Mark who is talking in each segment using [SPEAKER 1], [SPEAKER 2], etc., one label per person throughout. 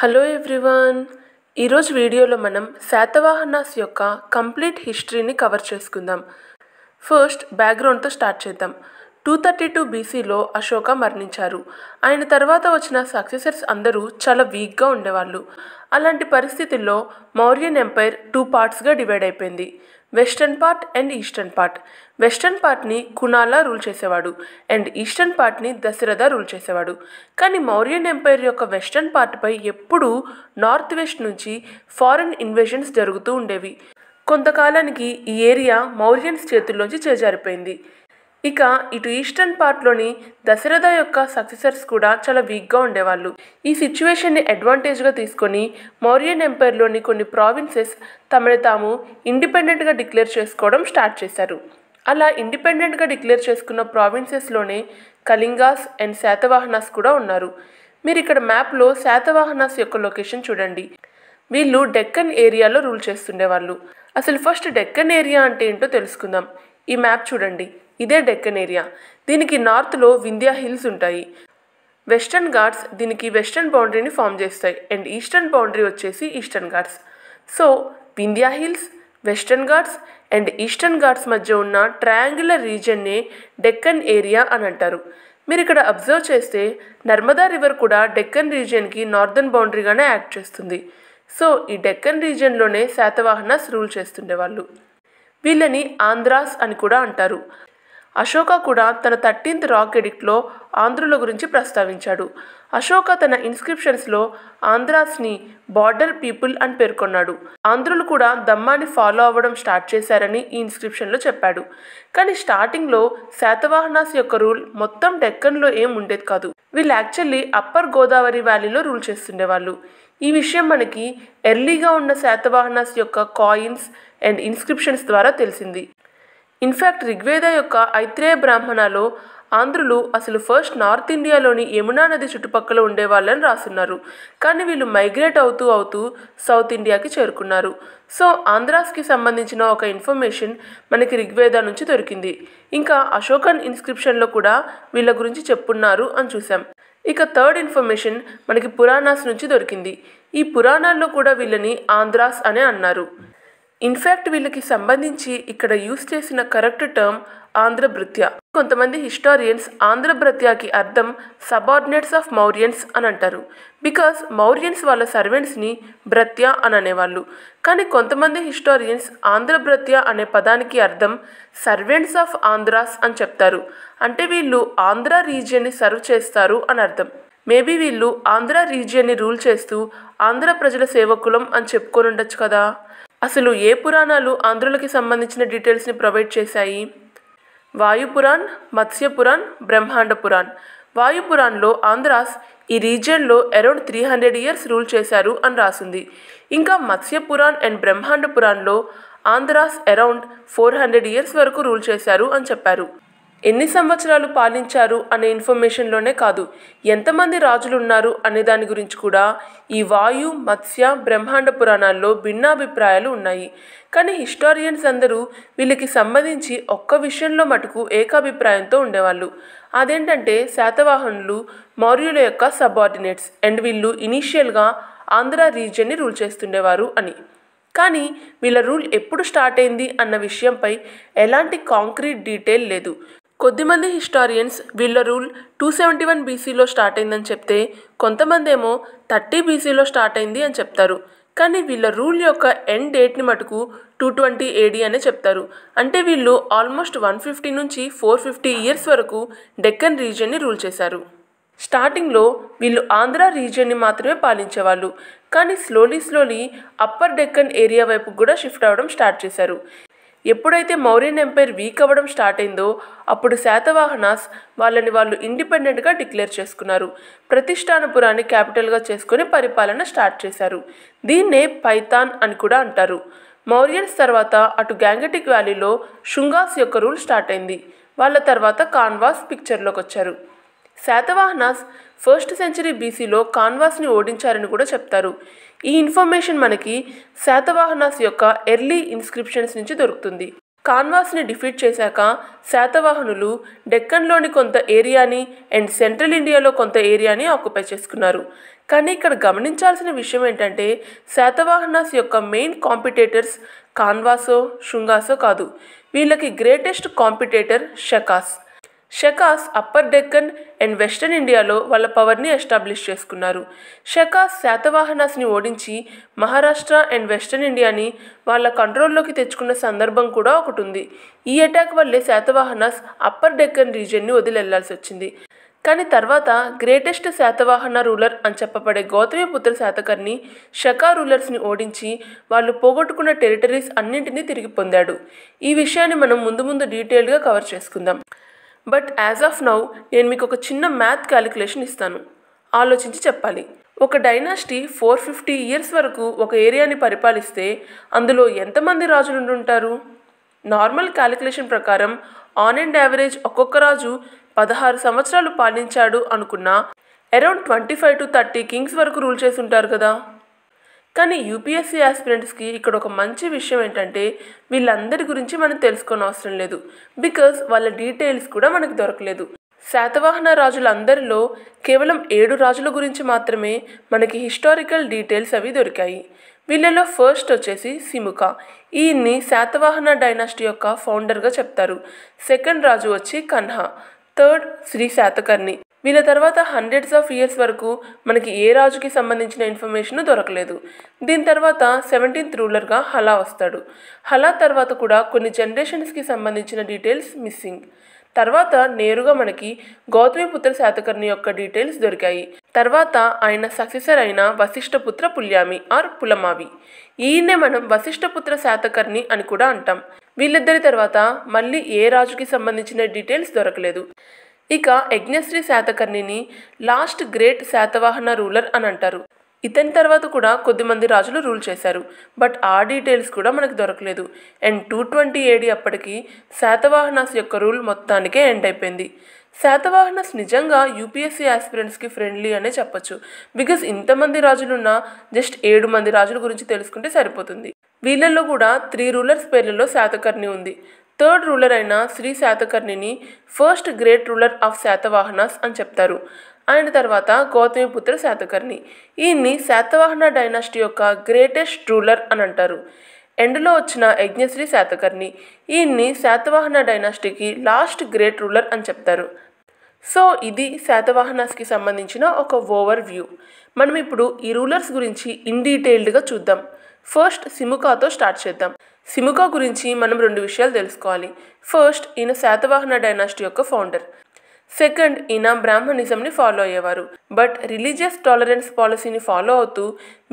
[SPEAKER 1] Hello everyone. ఈరోజు వీడియోలో మనం శాతవాహనాస్ యొక్క కంప్లీట్ హిస్టరీని కవర్ చేసుకుందాం. ఫస్ట్ బ్యాక్గ్రౌండ్తో స్టార్ట్ చేద్దాం. 232 బీసీలో అశోక మరణించారు. ఆయన తర్వాత వచ్చిన సక్సెసర్స్ అందరూ చాలా వీక్గా ఉండేవాళ్ళు. అలాంటి పరిస్థితుల్లో మౌర్యన్ ఎంపైర్ 2 పార్ట్స్గా డివైడ్ అయిపోయింది. Western part and eastern part. Western పార్ట్ని కునాలా రూల్ చేసేవాడు అండ్ ఈస్టర్న్ పార్ట్ని దశరథ రూల్ చేసేవాడు. కానీ మౌర్యన్ ఎంపైర్ యొక్క వెస్టర్న్ పార్ట్పై ఎప్పుడూ నార్త్ వెస్ట్ నుంచి ఫారెన్ ఇన్వేషన్స్ జరుగుతూ ఉండేవి. కొంతకాలానికి ఈ ఏరియా మౌర్యన్స్ చేతుల్లోంచి చేజారిపోయింది. ఇక ఇటు ఈస్టర్న్ పార్ట్లోని దశరథ యొక్క సక్సెసర్స్ కూడా చాలా వీక్గా ఉండేవాళ్ళు. ఈ సిచ్యువేషన్ని అడ్వాంటేజ్గా తీసుకొని మౌర్యన్ ఎంపైర్లోని కొన్ని ప్రావిన్సెస్ తమని తాము ఇండిపెండెంట్గా డిక్లేర్ చేసుకోవడం స్టార్ట్ చేశారు. అలా ఇండిపెండెంట్గా డిక్లేర్ చేసుకున్న ప్రావిన్సెస్లోనే కళింగాస్ అండ్ శాతవాహనాస్ కూడా ఉన్నారు. మీరు ఇక్కడ మ్యాప్లో శాతవాహనాస్ యొక్క లొకేషన్ చూడండి. వీళ్ళు డెక్కన్ ఏరియాలో రూల్ చేస్తుండేవాళ్ళు. అసలు ఫస్ట్ డెక్కన్ ఏరియా అంటే ఏంటో తెలుసుకుందాం. ఈ మ్యాప్ చూడండి, ఇదే డెక్కన్ ఏరియా. దీనికి నార్త్లో వింధ్యా హిల్స్ ఉంటాయి. వెస్టర్న్ ఘాట్స్ దీనికి వెస్టర్న్ బౌండరీని ఫామ్ చేస్తాయి అండ్ ఈస్టర్న్ బౌండరీ వచ్చేసి eastern Ghats. So Vindhya hills, western Ghats and eastern Ghats మధ్య ఉన్న ట్రయాంగులర్ రీజియన్నే డెక్కన్ ఏరియా అని అంటారు. మీరు ఇక్కడ అబ్జర్వ్ చేస్తే నర్మదా రివర్ కూడా డెక్కన్ రీజియన్కి నార్దర్న్ బౌండరీగానే యాక్ట్ చేస్తుంది. సో ఈ డెక్కన్ రీజియన్లోనే శాతవాహనాస్ రూల్ చేస్తుండేవాళ్ళు. వీళ్ళని ఆంధ్రాస్ అని కూడా అంటారు. అశోక కూడా తన 13th రాక్ ఎడిక్ట్లో ఆంధ్రుల గురించి ప్రస్తావించాడు. అశోక తన ఇన్స్క్రిప్షన్స్లో ఆంధ్రాస్ని బార్డర్ పీపుల్ అని పేర్కొన్నాడు. ఆంధ్రులు కూడా దమ్మాని ఫాలో అవ్వడం స్టార్ట్ చేశారని ఈ ఇన్స్క్రిప్షన్లో చెప్పాడు. కానీ స్టార్టింగ్లో శాతవాహనాస్ యొక్క రూల్ మొత్తం డెక్కన్లో ఏం ఉండేది కాదు. వీళ్ళు యాక్చువల్లీ అప్పర్ గోదావరి వ్యాలీలో రూల్ చేస్తుండేవాళ్ళు. ఈ విషయం మనకి ఎర్లీగా ఉన్న శాతవాహనాస్ యొక్క కాయిన్స్ అండ్ ఇన్స్క్రిప్షన్స్ ద్వారా తెలిసింది. ఇన్ఫ్యాక్ట్ ఋగ్వేద యొక్క ఐత్రేయ బ్రాహ్మణలో ఆంధ్రులు అసలు ఫస్ట్ నార్త్ ఇండియాలోని యమునా నది చుట్టుపక్కల ఉండేవాళ్ళని రాస్తున్నారు. కానీ వీళ్ళు మైగ్రేట్ అవుతూ సౌత్ ఇండియాకి చేరుకున్నారు. సో ఆంధ్రాస్కి సంబంధించిన ఒక ఇన్ఫర్మేషన్ మనకి ఋగ్వేద నుంచి దొరికింది. ఇంకా అశోకన్ ఇన్స్క్రిప్షన్లో కూడా వీళ్ళ గురించి చెప్పున్నారు అని చూసాం. ఇక థర్డ్ ఇన్ఫర్మేషన్ మనకి పురాణాస్ నుంచి దొరికింది. ఈ పురాణాల్లో కూడా వీళ్ళని ఆంధ్రాస్ అనే అన్నారు. ఇన్ఫ్యాక్ట్ వీళ్ళకి సంబంధించి ఇక్కడ యూస్ చేసిన కరెక్ట్ టర్మ్ ఆంధ్రభృత్య. కొంతమంది హిస్టారియన్స్ ఆంధ్రభృత్యకి అర్థం సబార్డినేట్స్ ఆఫ్ మౌర్యన్స్ అని అంటారు. బికాస్ మౌర్యన్స్ వాళ్ళ సర్వెంట్స్ని భృత్య అని అనేవాళ్ళు. కానీ కొంతమంది హిస్టారియన్స్ ఆంధ్రభృత్య అనే పదానికి అర్థం సర్వెంట్స్ ఆఫ్ ఆంధ్రాస్ అని చెప్తారు. అంటే వీళ్ళు ఆంధ్ర రీజియన్ని సర్వ్ చేస్తారు అని అర్థం. మేబీ వీళ్ళు ఆంధ్ర రీజియన్ని రూల్ చేస్తూ ఆంధ్ర ప్రజల సేవకులం అని చెప్పుకొని ఉండొచ్చు కదా. అసలు ఏ పురాణాలు ఆంధ్రులకి సంబంధించిన డీటెయిల్స్ని ప్రొవైడ్ చేశాయి? వాయుపురాణ్, మత్స్యపురాణ్, బ్రహ్మాండ పురాణ్. వాయుపురాణ్లో ఆంధ్రాస్ ఈ రీజియన్లో అరౌండ్ 300 years రూల్ చేశారు అని రాసింది. ఇంకా మత్స్యపురాణ్ and Brahmanda పురాణ్లో Andhra's around 400 years వరకు రూల్ చేశారు అని చెప్పారు. ఎన్ని సంవత్సరాలు పాలించారు అనే ఇన్ఫర్మేషన్లోనే కాదు, ఎంతమంది రాజులు ఉన్నారు అనే దాని గురించి కూడా ఈ వాయు, మత్స్య, బ్రహ్మాండ పురాణాల్లో భిన్నాభిప్రాయాలు ఉన్నాయి. కానీ హిస్టారియన్స్ అందరూ వీళ్ళకి సంబంధించి ఒక్క విషయంలో మటుకు ఏకాభిప్రాయంతో ఉండేవాళ్ళు. అదేంటంటే శాతవాహనులు మౌర్యుల యొక్క సబార్డినేట్స్ అండ్ వీళ్ళు ఇనీషియల్గా ఆంధ్ర రీజియన్ని రూల్ చేస్తుండేవారు అని. కానీ వీళ్ళ రూల్ ఎప్పుడు స్టార్ట్ అయింది అన్న విషయంపై ఎలాంటి కాంక్రీట్ డీటెయిల్ లేదు. కొద్దిమంది హిస్టారియన్స్ వీళ్ళ రూల్ 271 బీసీలో స్టార్ట్ అయిందని చెప్తే, కొంతమంది ఏమో 30 బీసీలో స్టార్ట్ అయింది అని చెప్తారు. కానీ వీళ్ళ రూల్ యొక్క ఎండ్ డేట్ని మటుకు 220 AD అనే చెప్తారు. అంటే వీళ్ళు ఆల్మోస్ట్ 150 నుంచి 450 years వరకు డెక్కన్ రీజియన్ని రూల్ చేశారు. స్టార్టింగ్లో వీళ్ళు ఆంధ్ర రీజియన్ని మాత్రమే పాలించేవాళ్ళు. కానీ స్లోలీ అప్పర్ డెక్కన్ ఏరియా వైపు కూడా షిఫ్ట్ అవ్వడం స్టార్ట్ చేశారు. ఎప్పుడైతే మౌర్యన్ ఎంపైర్ వీక్ అవ్వడం స్టార్ట్ అయిందో అప్పుడు శాతవాహనాస్ వాళ్ళు ఇండిపెండెంట్గా డిక్లేర్ చేసుకున్నారు. ప్రతిష్టానపురాన్ని క్యాపిటల్గా చేసుకొని పరిపాలన స్టార్ట్ చేశారు. దీన్నే పైథాన్ అని కూడా అంటారు. మౌర్యన్స్ తర్వాత అటు గ్యాంగటిక్ వ్యాలీలో శుంగాస్ యొక్క రూల్ స్టార్ట్ అయింది. వాళ్ళ తర్వాత కాన్వాస్ పిక్చర్లోకి వచ్చారు. శాతవాహనాస్ 1st century బీసీలో కాన్వాస్ని ఓడించారని కూడా చెప్తారు. ఈ ఇన్ఫర్మేషన్ మనకి శాతవాహనాస్ యొక్క ఎర్లీ ఇన్స్క్రిప్షన్స్ నుంచి దొరుకుతుంది. కాన్వాస్ని డిఫీట్ చేశాక శాతవాహనులు డెక్కన్లోని కొంత ఏరియాని అండ్ సెంట్రల్ ఇండియాలో కొంత ఏరియాని ఆక్యుపై చేసుకున్నారు. కానీ ఇక్కడ గమనించాల్సిన విషయం ఏంటంటే శాతవాహనాస్ యొక్క మెయిన్ కాంపిటేటర్స్ కాన్వాసో శుంగాసో కాదు. వీళ్ళకి greatest competitor Shakas. Shakas upper Deccan and western ఇండియాలో వాళ్ళ పవర్ని ఎస్టాబ్లిష్ చేసుకున్నారు. షకాస్ శాతవాహనాస్ని ఓడించి మహారాష్ట్ర అండ్ వెస్టర్న్ ఇండియాని వాళ్ళ కంట్రోల్లోకి తెచ్చుకున్న సందర్భం కూడా ఒకటి ఉంది. ఈ అటాక్ వల్లే శాతవాహనాస్ అప్పర్ డెక్కన్ రీజియన్ని వదిలిళ్లాల్సి వచ్చింది. కానీ తర్వాత గ్రేటెస్ట్ శాతవాహన రూలర్ అని చెప్పబడే గౌతమిపుత్ర శాతకర్ణి షకా రూలర్స్ని ఓడించి వాళ్ళు పోగొట్టుకున్న టెరిటరీస్ అన్నింటినీ తిరిగి పొందాడు. ఈ విషయాన్ని మనం ముందు ముందు డీటెయిల్గా కవర్ చేసుకుందాం. బట్ యాజ్ ఆఫ్ నౌ నేను మీకు ఒక చిన్న మ్యాథ్ క్యాలిక్యులేషన్ ఇస్తాను, ఆలోచించి చెప్పాలి. ఒక డైనాసిటీ 450 years వరకు ఒక ఏరియాని పరిపాలిస్తే అందులో ఎంతమంది రాజులు ఉండుంటారు? నార్మల్ క్యాలిక్యులేషన్ ప్రకారం ఆన్ అండ్ యావరేజ్ ఒక్కొక్క రాజు 16 సంవత్సరాలు పాలించాడు అనుకున్నా అరౌండ్ 25 to 30 కింగ్స్ వరకు రూల్ చేసి ఉంటారు కదా. కానీ యూపీఎస్సీ ఆస్పిరెంట్స్కి ఇక్కడ ఒక మంచి విషయం ఏంటంటే వీళ్ళందరి గురించి మనం తెలుసుకోని అవసరం లేదు, బికాజ్ వాళ్ళ డీటెయిల్స్ కూడా మనకు దొరకలేదు. శాతవాహన రాజులందరిలో కేవలం 7 రాజుల గురించి మాత్రమే మనకి హిస్టారికల్ డీటెయిల్స్ అవి దొరికాయి. వీళ్ళలో ఫస్ట్ వచ్చేసి సిముక. ఈయన్ని శాతవాహన డైనాసిటీ యొక్క ఫౌండర్గా చెప్తారు. సెకండ్ రాజు వచ్చి కన్హా. థర్డ్ శ్రీ శాతకర్ణి. వీళ్ళ తర్వాత హండ్రెడ్స్ ఆఫ్ ఇయర్స్ వరకు మనకి ఏ రాజుకి సంబంధించిన ఇన్ఫర్మేషన్ దొరకలేదు. దీని తర్వాత 17th రూలర్గా హలా వస్తాడు. హలా తర్వాత కూడా కొన్ని జనరేషన్స్కి సంబంధించిన డీటెయిల్స్ మిస్సింగ్. తర్వాత నేరుగా మనకి గౌతమిపుత్ర శాతకర్ణి యొక్క డీటెయిల్స్ దొరికాయి. తర్వాత ఆయన సక్సెసర్ అయిన వశిష్ఠపుత్ర పుల్యామి ఆర్ పులమావి. ఈయన్నే మనం వశిష్ఠపుత్ర శాతకర్ణి అని కూడా అంటాం. వీళ్ళిద్దరి తర్వాత మళ్ళీ ఏ రాజుకి సంబంధించిన డీటెయిల్స్ దొరకలేదు. ఇక యజ్ఞశ్రీ శాతకర్ణిని లాస్ట్ గ్రేట్ శాతవాహన రూలర్ అని అంటారు. ఇతని తర్వాత కూడా కొద్దిమంది రాజులు రూల్ చేశారు, బట్ ఆ డీటెయిల్స్ కూడా మనకు దొరకలేదు. అండ్ 220 AD అప్పటికి శాతవాహనాస్ యొక్క రూల్ మొత్తానికే ఎండ్ అయిపోయింది. శాతవాహనాస్ నిజంగా యూపీఎస్సీ ఆస్పిరెంట్స్కి ఫ్రెండ్లీ అనే చెప్పొచ్చు, బికాజ్ ఇంతమంది రాజులున్నా జస్ట్ 7 మంది రాజుల గురించి తెలుసుకుంటే సరిపోతుంది. వీళ్ళల్లో కూడా 3 రూలర్స్ పేర్లలో శాతకర్ణి ఉంది. థర్డ్ రూలర్ అయిన శ్రీ శాతకర్ణిని first great ruler of Satavahanas అని చెప్తారు. ఆయన తర్వాత గౌతమిపుత్ర శాతకర్ణి. ఈయన్ని శాతవాహన డైనాసిటీ యొక్క గ్రేటెస్ట్ రూలర్ అని అంటారు. ఎండ్లో వచ్చిన యజ్ఞశ్రీ శాతకర్ణి. ఈయన్ని శాతవాహన డైనాసిటీకి లాస్ట్ గ్రేట్ రూలర్ అని చెప్తారు. సో ఇది శాతవాహనాస్కి సంబంధించిన ఒక ఓవర్ వ్యూ. మనం ఇప్పుడు ఈ రూలర్స్ గురించి ఇన్ డీటెయిల్డ్గా చూద్దాం. ఫస్ట్ సిముకాతో స్టార్ట్ చేద్దాం. సిముకా గురించి మనం 2 విషయాలు తెలుసుకోవాలి. ఫస్ట్, ఈయన శాతవాహన డైనాసిటీ యొక్క ఫౌండర్. సెకండ్, ఈయన బ్రాహ్మణిజంని ఫాలో అయ్యేవారు, బట్ రిలీజియస్ టాలరెన్స్ పాలసీని ఫాలో అవుతూ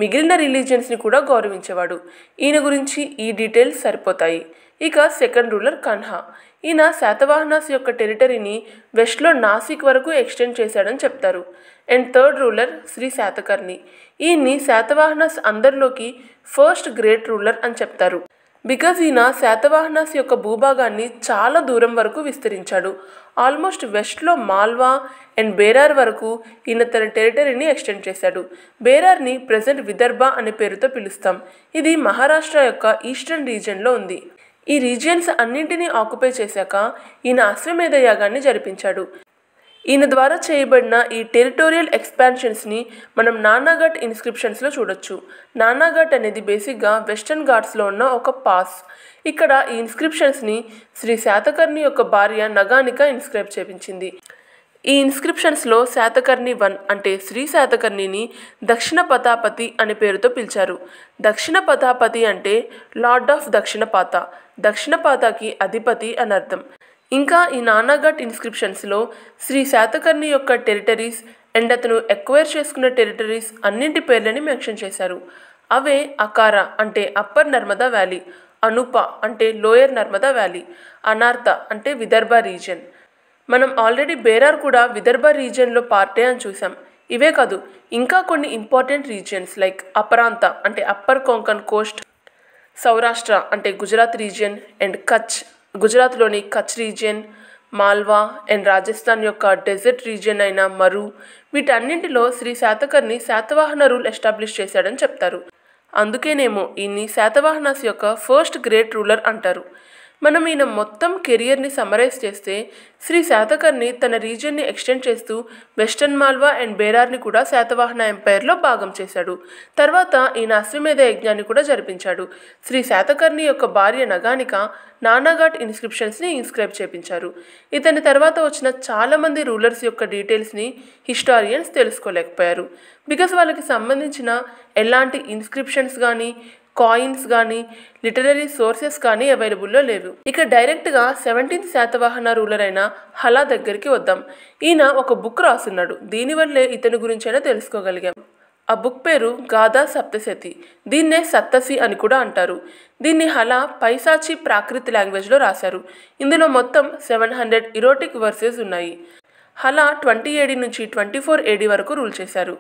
[SPEAKER 1] మిగిలిన రిలీజియన్స్ని కూడా గౌరవించేవాడు. ఈయన గురించి ఈ డీటెయిల్స్ సరిపోతాయి. ఇక సెకండ్ రూలర్ కన్హా. ఈయన శాతవాహనాస్ యొక్క టెరిటరీని వెస్ట్లో నాసిక్ వరకు ఎక్స్టెండ్ చేశాడని చెప్తారు. And third ruler Shri Satakarni. ఈయన్ని శాతవాహనాస్ అందరిలోకి ఫస్ట్ గ్రేట్ రూలర్ అని చెప్తారు, బికాజ్ ఈయన శాతవాహనాస్ యొక్క భూభాగాన్ని చాలా దూరం వరకు విస్తరించాడు. ఆల్మోస్ట్ వెస్ట్లో మాల్వా అండ్ బేరార్ వరకు ఈయన తన టెరిటరీని ఎక్స్టెండ్ చేశాడు. బేరార్ని ప్రజెంట్ విదర్భ అనే పేరుతో పిలుస్తాం. ఇది మహారాష్ట్ర యొక్క ఈస్టర్న్ రీజియన్లో ఉంది. ఈ రీజియన్స్ అన్నింటినీ ఆక్యుపై చేశాక ఈయన అశ్వమేధ యాగాన్ని జరిపించాడు. ఈయన ద్వారా చేయబడిన ఈ టెరిటోరియల్ ఎక్స్పాన్షన్స్ని మనం నానాఘట్ ఇన్స్క్రిప్షన్స్లో చూడొచ్చు. నానాఘట్ అనేది బేసిక్గా వెస్టర్న్ ఘాట్స్లో ఉన్న ఒక పాస్. ఇక్కడ ఈ ఇన్స్క్రిప్షన్స్ని శ్రీ శాతకర్ణి యొక్క భార్య నగానిక ఇన్స్క్రైబ్ చేపించింది. ఈ ఇన్స్క్రిప్షన్స్లో శాతకర్ణి 1 అంటే శ్రీ శాతకర్ణిని దక్షిణ పతాపతి అనే పేరుతో పిలిచారు. దక్షిణ పతాపతి అంటే లార్డ్ ఆఫ్ దక్షిణపాత, దక్షిణపాతకి అధిపతి అని అర్థం. ఇంకా ఈ నానాఘట్ ఇన్స్క్రిప్షన్స్లో శ్రీ శాతకర్ణి యొక్క టెరిటరీస్ అండ్ అతను ఎక్వైర్ చేసుకున్న టెరిటరీస్ అన్నింటి పేర్లని మెన్షన్ చేశారు. అవే అకారా అంటే అప్పర్ నర్మదా వ్యాలీ, అనుప అంటే లోయర్ నర్మదా వ్యాలీ, అనార్త అంటే విదర్భ రీజియన్. మనం ఆల్రెడీ బేరార్ కూడా విదర్భ రీజియన్లో పార్టే అని చూసాం. ఇవే కాదు, ఇంకా కొన్ని ఇంపార్టెంట్ రీజియన్స్ లైక్ అపరాంత అంటే అప్పర్ కొంకన్ కోస్ట్, సౌరాష్ట్ర అంటే గుజరాత్ రీజియన్ అండ్ కచ్ గుజరాత్లోని కచ్ రీజియన్, మాల్వా అండ్ రాజస్థాన్ యొక్క డెజర్ట్ రీజియన్ అయిన మరు, వీటన్నింటిలో శ్రీ శాతకర్ణి శాతవాహన రూల్ ఎస్టాబ్లిష్ చేశాడని చెప్తారు. అందుకేనేమో ఈయన్ని శాతవాహనాస్ యొక్క ఫస్ట్ గ్రేట్ రూలర్ అంటారు. మనం ఈయన మొత్తం కెరియర్ని సమరైజ్ చేస్తే శ్రీ శాతకర్ణి తన రీజియన్ని ఎక్స్టెండ్ చేస్తూ వెస్టర్న్ మాల్వా అండ్ బేరార్ని కూడా శాతవాహన ఎంపైర్లో భాగం చేశాడు. తర్వాత ఈయన అశ్వమేధ యజ్ఞాన్ని కూడా జరిపించాడు. శ్రీ శాతకర్ణి యొక్క భార్య నగానిక నానాఘాట్ ఇన్స్క్రిప్షన్స్ని ఇన్స్క్రైబ్ చేపించారు. ఇతని తర్వాత వచ్చిన చాలామంది రూలర్స్ యొక్క డీటెయిల్స్ని హిస్టారియన్స్ తెలుసుకోలేకపోయారు. బికాస్ వాళ్ళకి సంబంధించిన ఎలాంటి ఇన్స్క్రిప్షన్స్ కానీ కాయిన్స్ కానీ లిటరరీ సోర్సెస్ కానీ అవైలబుల్లో లేవు. ఇక డైరెక్ట్గా 17th శాతవాహన రూలర్ అయిన హలా దగ్గరికి వద్దాం. ఈయన ఒక బుక్ రాస్తున్నాడు. దీనివల్లే ఇతని గురించైనా తెలుసుకోగలిగాం. ఆ బుక్ పేరు గాథా సప్తశతి. దీన్నే సప్తసి అని కూడా అంటారు. దీన్ని హలా పైశాచి ప్రాకృతి లాంగ్వేజ్లో రాశారు. ఇందులో మొత్తం 700 ఇరోటిక్ వర్సెస్ ఉన్నాయి. హలా 20 AD నుంచి 24 AD వరకు రూల్ చేశారు.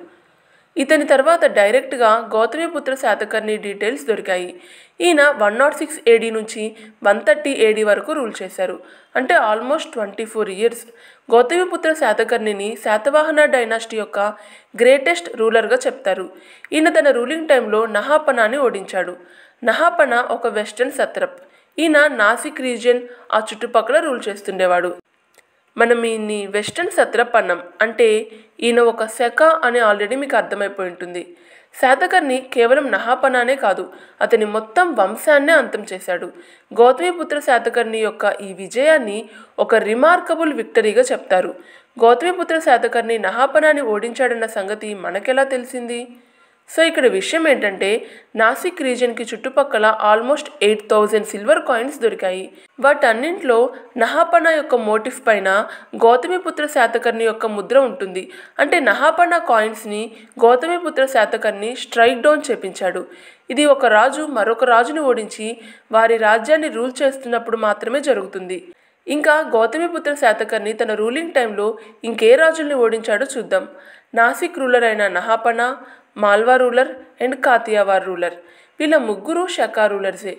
[SPEAKER 1] ఇతని తర్వాత డైరెక్ట్గా గౌతమిపుత్ర శాతకర్ణి డీటెయిల్స్ దొరికాయి. ఈయన 106 AD నుంచి 130 AD వరకు రూల్ చేశారు. అంటే ఆల్మోస్ట్ 24 years. గౌతమిపుత్ర శాతకర్ణిని శాతవాహన డైనాసిటీ యొక్క గ్రేటెస్ట్ రూలర్గా చెప్తారు. ఈయన తన రూలింగ్ టైంలో నహాపనాని ఓడించాడు. నహాపన ఒక వెస్టర్న్ సత్రప్. ఈయన నాసిక్ రీజియన్ ఆ చుట్టుపక్కల రూల్ చేస్తుండేవాడు. మనం ఈయన్ని వెస్టర్న్ సత్రప్ అన్నాం. అంటే ఈయన ఒక శక అని ఆల్రెడీ మీకు అర్థమైపోయి ఉంటుంది. శాతకర్ణి కేవలం నహాపనానే కాదు, అతని మొత్తం వంశాన్నే అంతం చేశాడు. గౌతమిపుత్ర శాతకర్ణి యొక్క ఈ విజయాన్ని ఒక రిమార్కబుల్ విక్టరీగా చెప్తారు. గౌతమిపుత్ర శాతకర్ణి నహాపనాన్ని ఓడించాడన్న సంగతి మనకెలా తెలిసింది? సో ఇక్కడ విషయం ఏంటంటే నాసిక్ రీజియన్కి చుట్టుపక్కల ఆల్మోస్ట్ 8000 సిల్వర్ కాయిన్స్ దొరికాయి. వాటన్నింటిలో నహాపన యొక్క మోటిఫ్ పైన గౌతమిపుత్ర శాతకర్ణి యొక్క ముద్ర ఉంటుంది. అంటే నహాపన కాయిన్స్ని గౌతమిపుత్ర శాతకర్ణి స్ట్రైక్ డౌన్ చేపించాడు. ఇది ఒక రాజు మరొక రాజుని ఓడించి వారి రాజ్యాన్ని రూల్ చేస్తున్నప్పుడు మాత్రమే జరుగుతుంది. ఇంకా గౌతమిపుత్ర శాతకర్ణి తన రూలింగ్ టైంలో ఇంకే రాజుల్ని ఓడించాడో చూద్దాం. నాసిక్ రూలర్ అయిన Nahapana, Malwa ruler and Kathiawar ruler, వీళ్ళ ముగ్గురు శకా రూలర్సే.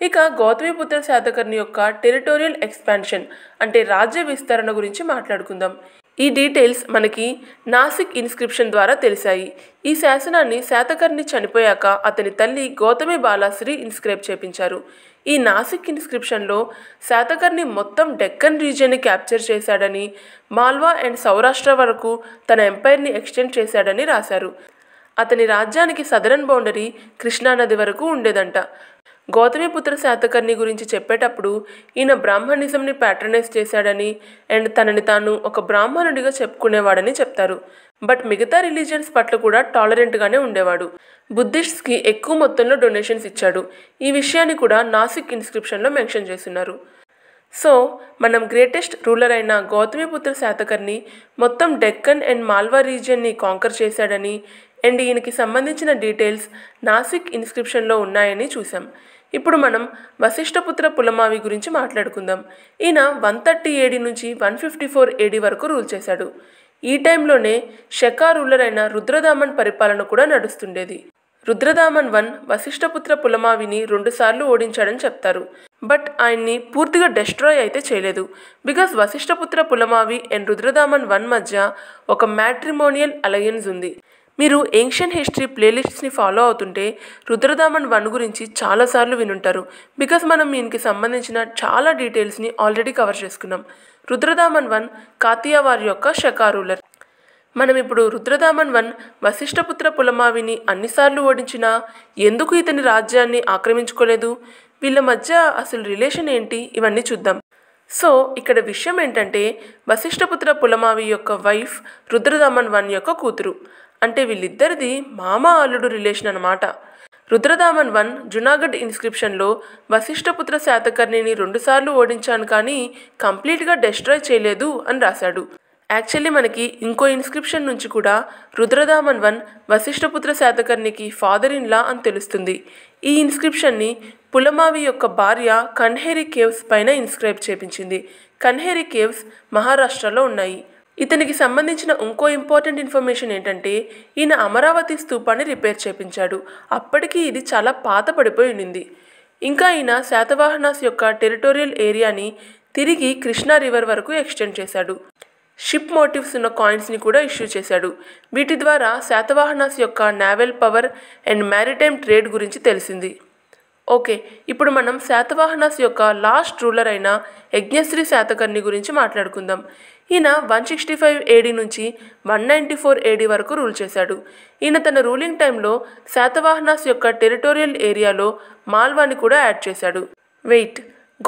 [SPEAKER 1] ఇక గౌతమిపుత్ర శాతకర్ణి యొక్క టెరిటోరియల్ ఎక్స్పాన్షన్ అంటే రాజ్య విస్తరణ గురించి మాట్లాడుకుందాం. ఈ డీటెయిల్స్ మనకి నాసిక్ ఇన్స్క్రిప్షన్ ద్వారా తెలిసాయి. ఈ శాసనాన్ని శాతకర్ణి చనిపోయాక అతని తల్లి గౌతమి బాలాశ్రీ ఇన్స్క్రైబ్ చేపించారు. ఈ నాసిక్ ఇన్స్క్రిప్షన్లో శాతకర్ణి మొత్తం డెక్కన్ రీజియన్ని క్యాప్చర్ చేశాడని, మాల్వా అండ్ సౌరాష్ట్ర వరకు తన ఎంపైర్ని ఎక్స్టెండ్ చేశాడని రాశారు. అతని రాజ్యానికి సదరన్ బౌండరీ కృష్ణానది వరకు ఉండేదంట. గౌతమిపుత్ర శాతకర్ణి గురించి చెప్పేటప్పుడు ఈయన బ్రాహ్మణిజంని ప్యాట్రనైజ్ చేశాడని అండ్ తనని తాను ఒక బ్రాహ్మణుడిగా చెప్పుకునేవాడని చెప్తారు. బట్ మిగతా రిలీజియన్స్ పట్ల కూడా టాలరెంట్గానే ఉండేవాడు. బుద్ధిస్ట్స్కి ఎక్కువ మొత్తంలో డొనేషన్స్ ఇచ్చాడు. ఈ విషయాన్ని కూడా నాసిక్ ఇన్స్క్రిప్షన్లో మెన్షన్ చేస్తున్నారు. సో మనం గ్రేటెస్ట్ రూలర్ అయిన గౌతమిపుత్ర శాతకర్ణి మొత్తం డెక్కన్ అండ్ మాల్వా రీజియన్ని కాంకర్ చేశాడని అండ్ ఈయనకి సంబంధించిన డీటెయిల్స్ నాసిక్ ఇన్స్క్రిప్షన్లో ఉన్నాయని చూసాం. ఇప్పుడు మనం వశిష్ఠపుత్ర పులమావి గురించి మాట్లాడుకుందాం. ఈయన 130 AD నుంచి 154 AD వరకు రూల్ చేశాడు. ఈ టైంలోనే శకా రూలర్ అయిన రుద్రదామన్ పరిపాలన కూడా నడుస్తుండేది. రుద్రదామన్ I వశిష్ఠపుత్ర పులమావిని 2 సార్లు ఓడించాడని చెప్తారు. బట్ ఆయన్ని పూర్తిగా డెస్ట్రాయ్ అయితే చేయలేదు. Because Vashishthaputra Pulamavi and Rudradaman I మధ్య ఒక మ్యాట్రిమోనియల్ అలయన్స్ ఉంది. మీరు ఏన్షియన్ హిస్టరీ ప్లేలిస్ట్స్ని ఫాలో అవుతుంటే రుద్రదామన్ I గురించి చాలాసార్లు వినుంటారు. బికాస్ మనం దీనికి సంబంధించిన చాలా డీటెయిల్స్ని ఆల్రెడీ కవర్ చేసుకున్నాం. రుద్రదామన్ I కాతియావార్ యొక్క శకా రూలర్. మనం ఇప్పుడు రుద్రదామన్ I వశిష్ఠపుత్ర పులమావిని అన్నిసార్లు ఓడించినా ఎందుకు ఇతని రాజ్యాన్ని ఆక్రమించుకోలేదు? వీళ్ళ మధ్య అసలు రిలేషన్ ఏంటి? ఇవన్నీ చూద్దాం. సో ఇక్కడ విషయం ఏంటంటే వశిష్ఠపుత్ర పులమావి యొక్క వైఫ్ రుద్రదామన్ I యొక్క కూతురు. అంటే వీళ్ళిద్దరిది మామ అల్లుడు రిలేషన్ అన్నమాట. రుద్రదామన్ I జునాగఢ్ ఇన్స్క్రిప్షన్లో వశిష్ఠపుత్ర శాతకర్ణిని 2 సార్లు ఓడించాను కానీ కంప్లీట్గా డెస్ట్రాయ్ చేయలేదు అని రాశాడు. యాక్చువల్లీ మనకి ఇంకో ఇన్స్క్రిప్షన్ నుంచి కూడా Rudradaman I Vashishthaputra శాతకర్ణికి father in law అని తెలుస్తుంది. ఈ ఇన్స్క్రిప్షన్ని పులమావి యొక్క భార్య కన్హేరి కేవ్స్ పైన ఇన్స్క్రైబ్ చేపించింది. కన్హేరి కేవ్స్ మహారాష్ట్రలో ఉన్నాయి. ఇతనికి సంబంధించిన ఇంకో ఇంపార్టెంట్ ఇన్ఫర్మేషన్ ఏంటంటే ఈయన అమరావతి స్తూపాన్ని రిపేర్ చేపించాడు. అప్పటికి ఇది చాలా పాత పడిపోయి ఉండింది. ఇంకా ఈయన శాతవాహనాస్ యొక్క టెరిటోరియల్ ఏరియాని తిరిగి కృష్ణా రివర్ వరకు ఎక్స్టెండ్ చేశాడు. షిప్ మోటివ్స్ ఉన్న కాయిన్స్ని కూడా ఇష్యూ చేశాడు. వీటి ద్వారా శాతవాహనాస్ యొక్క naval power and maritime trade గురించి తెలిసింది. ఓకే, ఇప్పుడు మనం శాతవాహనాస్ యొక్క లాస్ట్ రూలర్ అయిన యజ్ఞశ్రీ శాతకర్ణి గురించి మాట్లాడుకుందాం. ఈయన 165 AD నుంచి 194 AD వరకు రూల్ చేశాడు. ఈయన తన రూలింగ్ టైంలో శాతవాహనాస్ యొక్క టెరిటోరియల్ ఏరియాలో మాల్వాని కూడా యాడ్ చేశాడు. వెయిట్,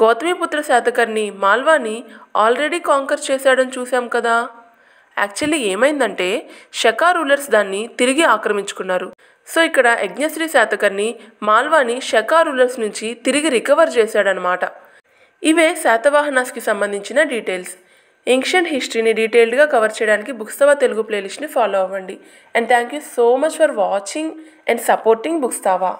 [SPEAKER 1] గౌతమిపుత్ర శాతకర్ణి మాల్వాని ఆల్రెడీ కాంకర్ చేశాడని చూసాం కదా. యాక్చువల్లీ ఏమైందంటే శకా రూలర్స్ దాన్ని తిరిగి ఆక్రమించుకున్నారు. సో ఇక్కడ యజ్ఞశ్రీ శాతకర్ణి మాల్వాని శకా రూలర్స్ నుంచి తిరిగి రికవర్ చేశాడనమాట. ఇవే శాతవాహనాస్కి సంబంధించిన డీటెయిల్స్. ఏన్షియంట్ హిస్టరీని డీటెయిల్డ్గా కవర్ చేయడానికి బుక్స్తవా తెలుగు ప్లేలిస్ట్ని ఫాలో అవ్వండి. And thank you so much for watching and supporting బుక్స్తవా.